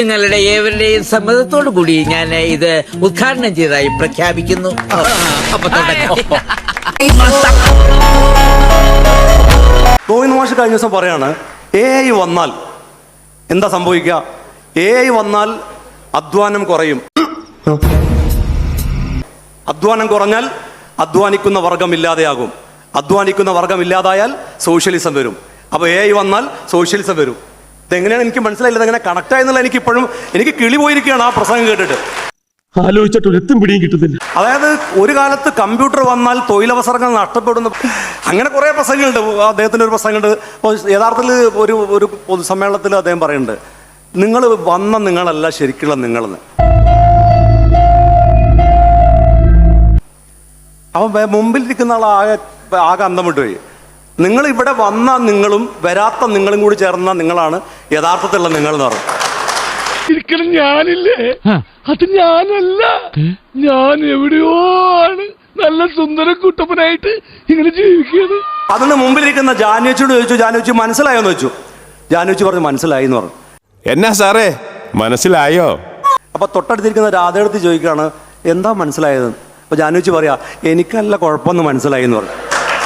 നിങ്ങളുടെ ഏവരുടെയും സമ്മതത്തോടു കൂടി ഞാൻ ഇത് ഉദ്ഘാടനം ചെയ്തതായി പ്രഖ്യാപിക്കുന്നു. അപ്പൊ ഗോവിന്ദ് മാഷ് കഴിഞ്ഞ ദിവസം പറയാണ് AI വന്നാൽ എന്താ സംഭവിക്കുക? AI വന്നാൽ അധ്വാനം കുറയും. അധ്വാനം കുറഞ്ഞാൽ അധ്വാനിക്കുന്ന വർഗം ഇല്ലാതെയാകും. അധ്വാനിക്കുന്ന വർഗം ഇല്ലാതായാൽ സോഷ്യലിസം വരും. അപ്പോൾ AI വന്നാൽ സോഷ്യലിസം വരും. ഇതെങ്ങനെയാണ് എനിക്ക് മനസ്സിലായില്ല, എങ്ങനെ കണക്ട് ആയെന്നുള്ള എനിക്ക് കിളി പോയിരിക്കുകയാണ് ആ പ്രസംഗം കേട്ടിട്ട്. ആലോചിച്ചിട്ട് ഒരെത്തും പിടിയും കിട്ടുന്നില്ല. അതായത് ഒരു കാലത്ത് കമ്പ്യൂട്ടർ വന്നാൽ തൊഴിലവസരങ്ങൾ നഷ്ടപ്പെടുന്നു, അങ്ങനെ കുറേ പ്രസംഗങ്ങളുണ്ട്. അദ്ദേഹത്തിൻ്റെ ഒരു പ്രസംഗമുണ്ട്. അപ്പോൾ യഥാർത്ഥത്തിൽ ഒരു പൊതുസമ്മേളനത്തിൽ അദ്ദേഹം പറയുന്നുണ്ട്, നിങ്ങൾ വന്ന നിങ്ങളല്ല ശരിക്കുള്ള നിങ്ങളെന്ന്. അപ്പം മുമ്പിലിരിക്കുന്ന ആൾ ആകെ അന്തം വിട്ടുപോയി. നിങ്ങൾ ഇവിടെ വന്ന നിങ്ങളും വരാത്ത നിങ്ങളും കൂടി ചേർന്ന നിങ്ങളാണ് യഥാർത്ഥത്തിലുള്ള നിങ്ങൾ എന്ന് പറഞ്ഞു. ഇരിക്കണം ഞാനില്ലേ, അത് ഞാനല്ല, ഞാൻ എവിടെയോ ആണ് നല്ല സുന്ദര കുട്ടപ്പനായിട്ട് ഇങ്ങനെ ജീവിക്കുന്നത്. അതിന് മുമ്പിലിരിക്കുന്ന ജാനുവച്ചിയോട് ചോദിച്ചു, ജാനുവച്ചി മനസ്സിലായോന്ന് വെച്ചു. ജാനുവച്ചി പറഞ്ഞു മനസ്സിലായി എന്ന് പറഞ്ഞു. എന്നാ സാറേ മനസ്സിലായോ? അപ്പൊ തൊട്ടടുത്തിരിക്കുന്ന രാധയെടുത്ത് ചോദിക്കുകയാണ് എന്താ മനസ്സിലായത്. അപ്പൊ ജാനുവച്ചി പറയാ എനിക്കല്ല കുഴപ്പമൊന്നും മനസ്സിലായി എന്ന് പറഞ്ഞു.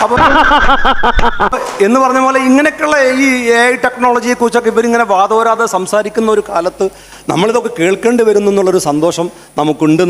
അപ്പൊ എന്ന് പറഞ്ഞ പോലെ ഇങ്ങനെയൊക്കെയുള്ള ഈ AI ടെക്നോളജിയെ കുറിച്ചൊക്കെ ഇവരിങ്ങനെ വാദോരാതെ സംസാരിക്കുന്ന ഒരു കാലത്ത് നമ്മളിതൊക്കെ കേൾക്കേണ്ടി വരുന്നു എന്നുള്ളൊരു സന്തോഷം നമുക്കുണ്ട്.